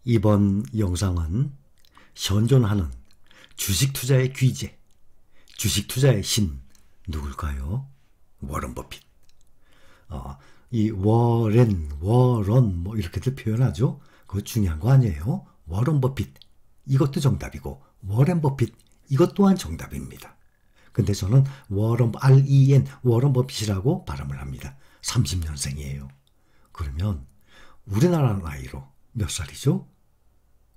이번 영상은 현존하는 주식 투자의 귀재, 주식 투자의 신 누굴까요? 워런 버핏. 이 워런 뭐 이렇게들 표현하죠. 그거 중요한 거 아니에요. 워런 버핏 이것도 정답이고 워렌 버핏 이것 또한 정답입니다. 근데 저는 REN 워런 버핏이라고 발음을 합니다. 30년생이에요. 그러면 우리나라 나이로 몇 살이죠?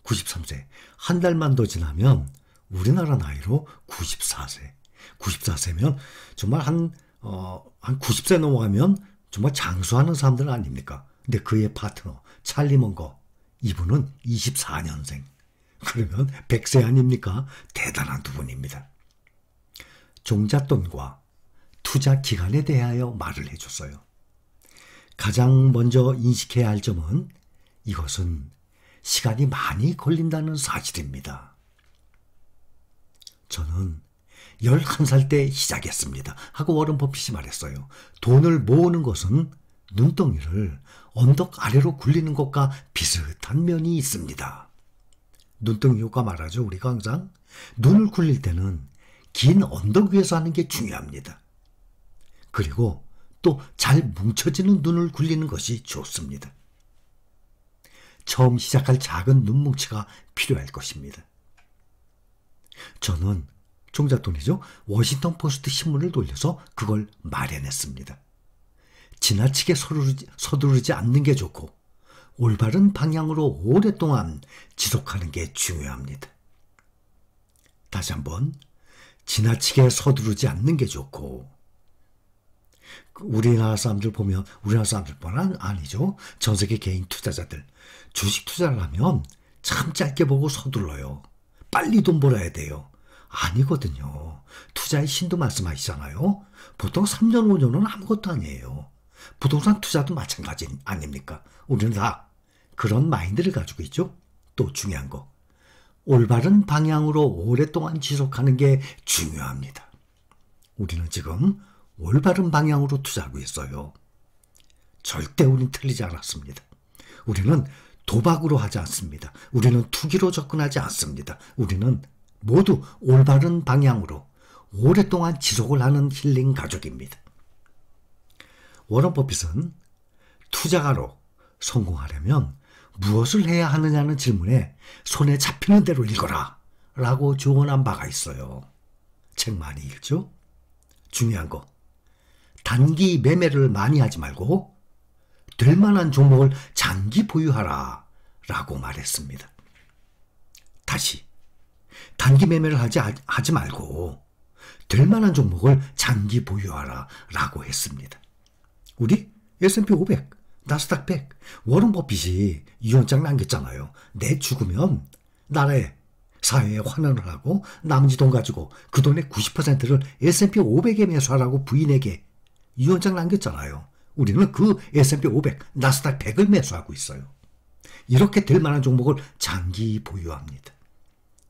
93세. 한 달만 더 지나면 우리나라 나이로 94세. 94세면 정말 한 90세 넘어가면 정말 장수하는 사람들 아닙니까? 근데 그의 파트너 찰리 먼거 이분은 24년생. 그러면 100세 아닙니까? 대단한 두 분입니다. 종잣돈과 투자 기간에 대하여 말을 해줬어요. 가장 먼저 인식해야 할 점은 이것은 시간이 많이 걸린다는 사실입니다. 저는 11살 때 시작했습니다. 하고 워런 버핏이 말했어요. 돈을 모으는 것은 눈덩이를 언덕 아래로 굴리는 것과 비슷한 면이 있습니다. 눈덩이 효과 말하죠. 우리가 항상 눈을 굴릴 때는 긴 언덕 위에서 하는 게 중요합니다. 그리고 또 잘 뭉쳐지는 눈을 굴리는 것이 좋습니다. 처음 시작할 작은 눈뭉치가 필요할 것입니다. 저는 종잣돈이죠. 워싱턴 포스트 신문을 돌려서 그걸 마련했습니다. 지나치게 서두르지 않는 게 좋고 올바른 방향으로 오랫동안 지속하는 게 중요합니다. 다시 한번 지나치게 서두르지 않는 게 좋고 우리나라 사람들 보면 우리나라 사람들뿐만 아니죠. 전 세계 개인 투자자들 주식 투자를 하면 참 짧게 보고 서둘러요. 빨리 돈 벌어야 돼요. 아니거든요. 투자의 신도 말씀하시잖아요. 보통 3년, 5년은 아무것도 아니에요. 부동산 투자도 마찬가지 아닙니까? 우리는 다 그런 마인드를 가지고 있죠. 또 중요한 거. 올바른 방향으로 오랫동안 지속하는 게 중요합니다. 우리는 지금 올바른 방향으로 투자하고 있어요. 절대 우린 틀리지 않았습니다. 우리는 도박으로 하지 않습니다. 우리는 투기로 접근하지 않습니다. 우리는 모두 올바른 방향으로 오랫동안 지속을 하는 힐링 가족입니다. 워런 버핏은 투자가로 성공하려면 무엇을 해야 하느냐는 질문에 손에 잡히는 대로 읽어라 라고 조언한 바가 있어요. 책 많이 읽죠? 중요한 거. 단기 매매를 많이 하지 말고 될 만한 종목을 장기 보유하라 라고 말했습니다. 다시 단기 매매를 하지 말고 될 만한 종목을 장기 보유하라 라고 했습니다. 우리 S&P 500, 나스닥 100, 워런 버핏이 유언장 남겼잖아요. 내 죽으면 나라에 사회에 환원을 하고 나머지 돈 가지고 그 돈의 90%를 S&P 500에 매수하라고 부인에게 유언장 남겼잖아요. 우리는 그 S&P 500, 나스닥 100을 매수하고 있어요. 이렇게 될 만한 종목을 장기 보유합니다.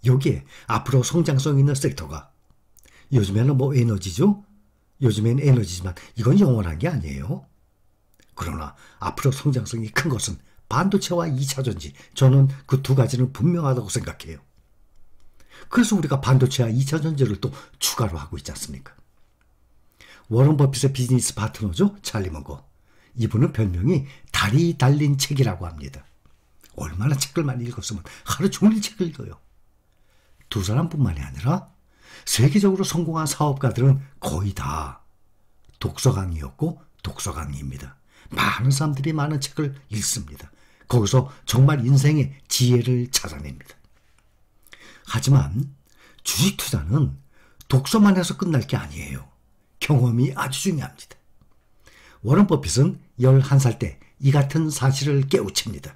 여기에 앞으로 성장성 있는 섹터가 요즘에는 뭐 에너지죠? 요즘엔 에너지지만 이건 영원한 게 아니에요. 그러나 앞으로 성장성이 큰 것은 반도체와 2차전지. 저는 그 두 가지는 분명하다고 생각해요. 그래서 우리가 반도체와 2차전지를 또 추가로 하고 있지 않습니까? 워런 버핏의 비즈니스 파트너죠. 찰리 먼거. 이분은 별명이 달이 달린 책이라고 합니다. 얼마나 책을 많이 읽었으면 하루 종일 책을 읽어요. 두 사람뿐만이 아니라 세계적으로 성공한 사업가들은 거의 다 독서강의였고 독서강의입니다. 많은 사람들이 많은 책을 읽습니다. 거기서 정말 인생의 지혜를 찾아냅니다. 하지만 주식 투자는 독서만 해서 끝날 게 아니에요. 경험이 아주 중요합니다. 워런 버핏은 11살 때 이 같은 사실을 깨우칩니다.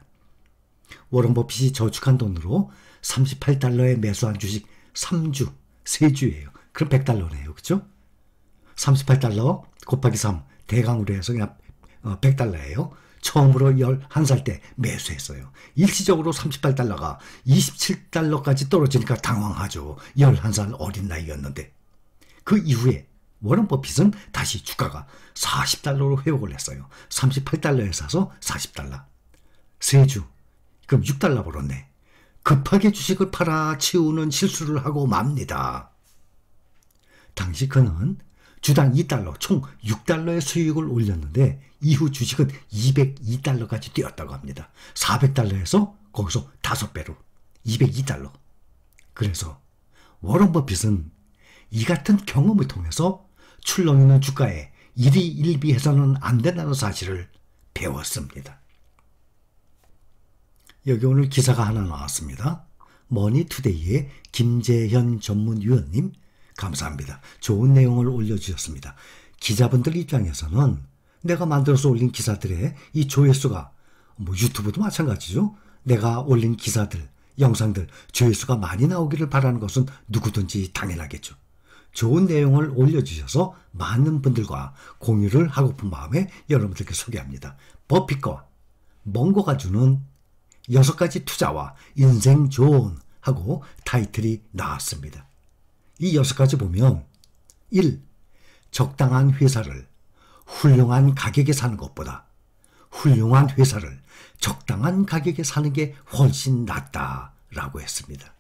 워런 버핏이 저축한 돈으로 38달러에 매수한 주식 3주, 3주예요. 그럼 100달러네요. 그렇죠? 38달러 곱하기 3 대강으로 해서 그냥 100달러예요. 처음으로 11살 때 매수했어요. 일시적으로 38달러가 27달러까지 떨어지니까 당황하죠. 11살 어린 나이였는데. 그 이후에 워런 버핏은 다시 주가가 40달러로 회복을 했어요. 38달러에 사서 40달러. 3주. 그럼 6달러 벌었네. 급하게 주식을 팔아 치우는 실수를 하고 맙니다. 당시 그는 주당 2달러, 총 6달러의 수익을 올렸는데 이후 주식은 202달러까지 뛰었다고 합니다. 400달러에서 거기서 5배로 202달러. 그래서 워런 버핏은 이 같은 경험을 통해서 출렁이는 주가에 일희일비해서는 안 된다는 사실을 배웠습니다. 여기 오늘 기사가 하나 나왔습니다. 머니투데이의 김재현 전문위원님 감사합니다. 좋은 내용을 올려주셨습니다. 기자분들 입장에서는 내가 만들어서 올린 기사들의 이 조회수가 유튜브도 마찬가지죠. 내가 올린 기사들, 영상들 조회수가 많이 나오기를 바라는 것은 누구든지 당연하겠죠. 좋은 내용을 올려주셔서 많은 분들과 공유를 하고픈 마음에 여러분들께 소개합니다. 버핏과 멍고가 주는 6가지 투자와 인생 조언 하고 타이틀이 나왔습니다. 이 6가지 보면 1. 적당한 회사를 훌륭한 가격에 사는 것보다 훌륭한 회사를 적당한 가격에 사는 게 훨씬 낫다라고 했습니다.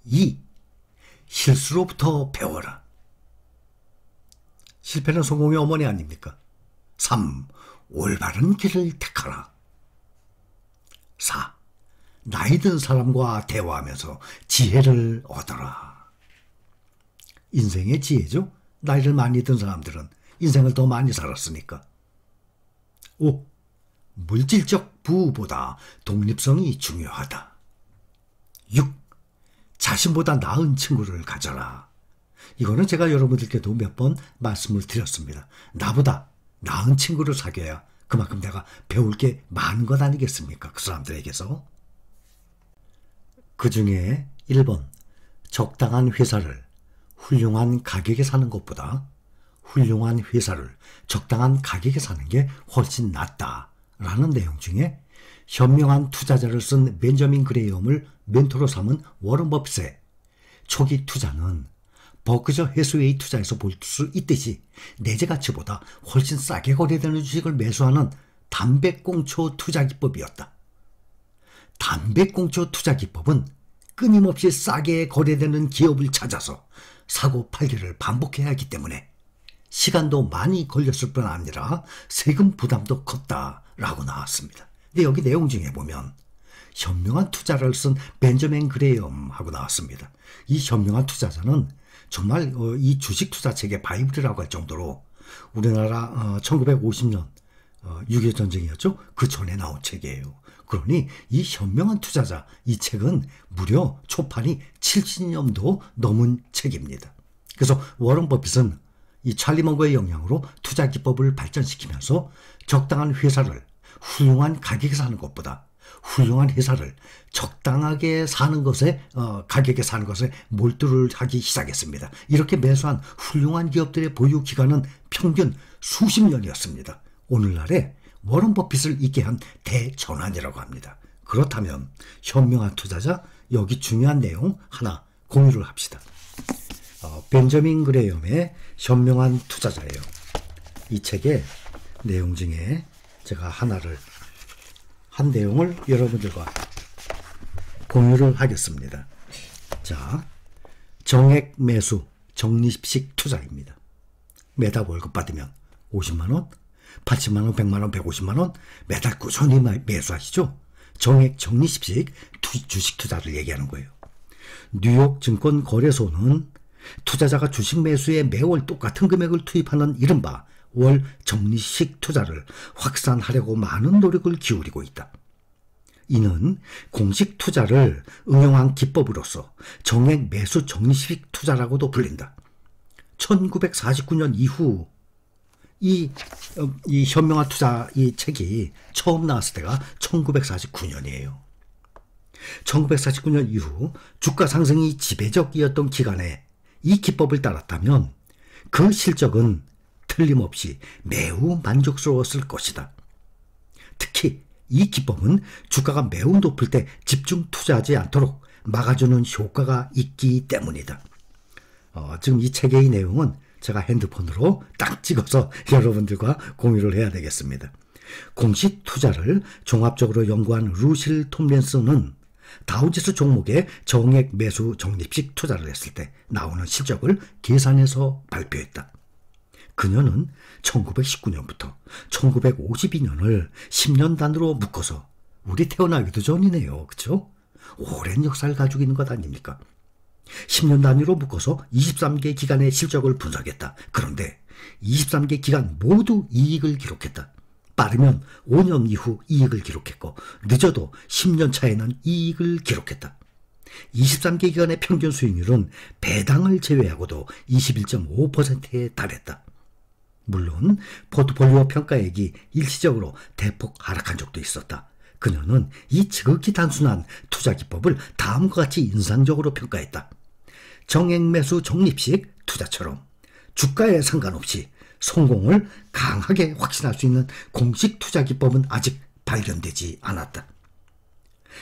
2. 실수로부터 배워라. 실패는 성공의 어머니 아닙니까? 3. 올바른 길을 택하라. 4. 나이 든 사람과 대화하면서 지혜를 얻어라. 인생의 지혜죠. 나이를 많이 든 사람들은 인생을 더 많이 살았으니까. 5. 물질적 부보다 독립성이 중요하다. 6. 자신보다 나은 친구를 가져라. 이거는 제가 여러분들께도 몇 번 말씀을 드렸습니다. 나보다 나은 친구를 사귀어야 그만큼 내가 배울 게 많은 것 아니겠습니까? 그 사람들에게서. 그 중에 1번 적당한 회사를 훌륭한 가격에 사는 것보다 훌륭한 회사를 적당한 가격에 사는 게 훨씬 낫다라는 내용 중에 현명한 투자자를 쓴 벤저민 그레이엄을 멘토로 삼은 워런 버핏의 초기 투자는 버크셔 해스웨이 투자에서 볼 수 있듯이 내재 가치보다 훨씬 싸게 거래되는 주식을 매수하는 담배꽁초 투자 기법이었다. 담배꽁초 투자 기법은 끊임없이 싸게 거래되는 기업을 찾아서 사고 팔기를 반복해야 하기 때문에 시간도 많이 걸렸을 뿐 아니라 세금 부담도 컸다라고 나왔습니다. 근데 여기 내용 중에 보면 현명한 투자를 쓴 벤저민 그레이엄하고 나왔습니다. 이 현명한 투자자는 정말 이 주식 투자책의 바이블이라고 할 정도로 우리나라 1950년 6.25 전쟁이었죠. 그 전에 나온 책이에요. 그러니 이 현명한 투자자 이 책은 무려 초판이 70년도 넘은 책입니다. 그래서 워런 버핏은 이 찰리 먼거의 영향으로 투자 기법을 발전시키면서 적당한 회사를 훌륭한 가격에 사는 것보다 훌륭한 회사를 적당하게 사는 것에 가격에 사는 것에 몰두를 하기 시작했습니다. 이렇게 매수한 훌륭한 기업들의 보유 기간은 평균 수십 년이었습니다. 오늘날에 워런 버핏을 있게 한 대전환이라고 합니다. 그렇다면 현명한 투자자 여기 중요한 내용 하나 공유를 합시다. 벤저민 그레이엄의 현명한 투자자예요. 이 책의 내용 중에 제가 한 내용을 여러분들과 공유를 하겠습니다. 자, 정액 매수 적립식 투자입니다. 매달 월급 받으면 50만원, 80만원, 100만원, 150만원 매달 꾸준히 매수하시죠. 정액 적립식 주식 투자를 얘기하는 거예요. 뉴욕 증권거래소는 투자자가 주식 매수에 매월 똑같은 금액을 투입하는 이른바 월 적립식 투자를 확산하려고 많은 노력을 기울이고 있다. 이는 공식 투자를 응용한 기법으로서 정액 매수 적립식 투자라고도 불린다. 1949년 이후 이 현명한 투자 이 책이 처음 나왔을 때가 1949년이에요. 1949년 이후 주가 상승이 지배적이었던 기간에 이 기법을 따랐다면 그 실적은 틀림없이 매우 만족스러웠을 것이다. 특히 이 기법은 주가가 매우 높을 때 집중 투자하지 않도록 막아주는 효과가 있기 때문이다. 지금 이 책의 이 내용은 제가 핸드폰으로 딱 찍어서 여러분들과 공유를 해야 되겠습니다. 공식 투자를 종합적으로 연구한 루실 톰린슨은 다우지수 종목의 정액 매수 적립식 투자를 했을 때 나오는 실적을 계산해서 발표했다. 그녀는 1919년부터 1952년을 10년 단으로 묶어서 우리 태어나기도 전이네요. 그렇죠? 오랜 역사를 가지고 있는 것 아닙니까? 10년 단위로 묶어서 23개 기간의 실적을 분석했다. 그런데 23개 기간 모두 이익을 기록했다. 빠르면 5년 이후 이익을 기록했고 늦어도 10년 차에는 이익을 기록했다. 23개 기간의 평균 수익률은 배당을 제외하고도 21.5%에 달했다. 물론 포트폴리오 평가액이 일시적으로 대폭 하락한 적도 있었다. 그녀는 이 지극히 단순한 투자 기법을 다음과 같이 인상적으로 평가했다. 정액 매수 적립식 투자처럼 주가에 상관없이 성공을 강하게 확신할 수 있는 공식 투자 기법은 아직 발견되지 않았다.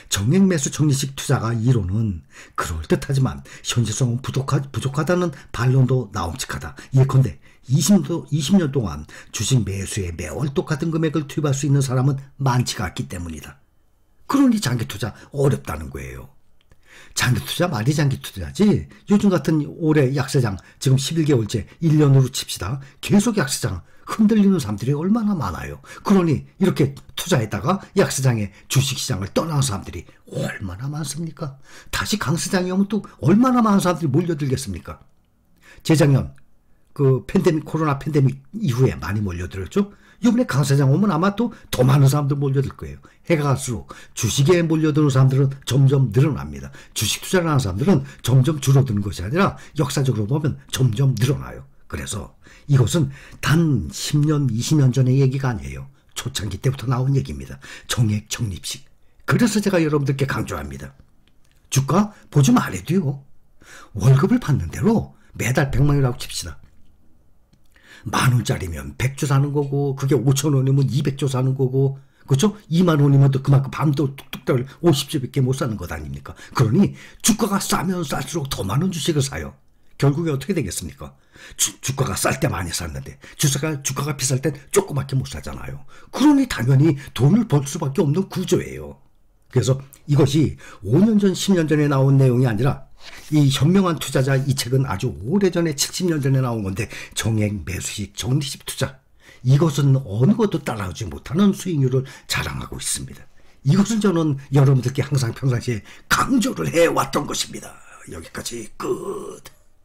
정액 매수 적립식 투자가 이론은 그럴듯하지만 현실성은 부족하다는 반론도 나옴직하다. 예컨대 20년 동안 주식 매수에 매월 똑같은 금액을 투입할 수 있는 사람은 많지가 않기 때문이다. 그러니 장기 투자 어렵다는 거예요. 장기 투자 말이 장기 투자지. 요즘 같은 올해 약세장 지금 11개월째 1년으로 칩시다. 계속 약세장 흔들리는 사람들이 얼마나 많아요. 그러니 이렇게 투자했다가 약세장에 주식시장을 떠나는 사람들이 얼마나 많습니까? 다시 강세장이 오면 또 얼마나 많은 사람들이 몰려들겠습니까? 재작년 코로나 팬데믹 이후에 많이 몰려들었죠. 이번에 강세장 오면 아마 또 더 많은 사람들 몰려들 거예요. 해가 갈수록 주식에 몰려드는 사람들은 점점 늘어납니다. 주식 투자를 하는 사람들은 점점 줄어드는 것이 아니라 역사적으로 보면 점점 늘어나요. 그래서 이것은 단 10년, 20년 전의 얘기가 아니에요. 초창기 때부터 나온 얘기입니다. 정액 적립식. 그래서 제가 여러분들께 강조합니다. 주가 보지 말아도요. 월급을 받는 대로 매달 100만 원이라고 칩시다. 10,000원짜리면 100조 사는 거고, 그게 5,000원이면 200조 사는 거고, 그렇죠? 2만 원이면 또 그만큼 밤도 뚝뚝 50조밖에 못 사는 것 아닙니까? 그러니 주가가 싸면 쌀수록 더 많은 주식을 사요. 결국에 어떻게 되겠습니까? 주가가 쌀 때 많이 샀는데 주가가 비쌀 땐 조그맣게 못 사잖아요. 그러니 당연히 돈을 벌 수밖에 없는 구조예요. 그래서 이것이 5년 전, 10년 전에 나온 내용이 아니라 이 현명한 투자자 이 책은 아주 오래전에 70년 전에 나온 건데 정액 매수식 적립식 투자, 이것은 어느 것도 따라오지 못하는 수익률을 자랑하고 있습니다. 이것은 저는 여러분들께 항상 평상시에 강조를 해왔던 것입니다. 여기까지 끝.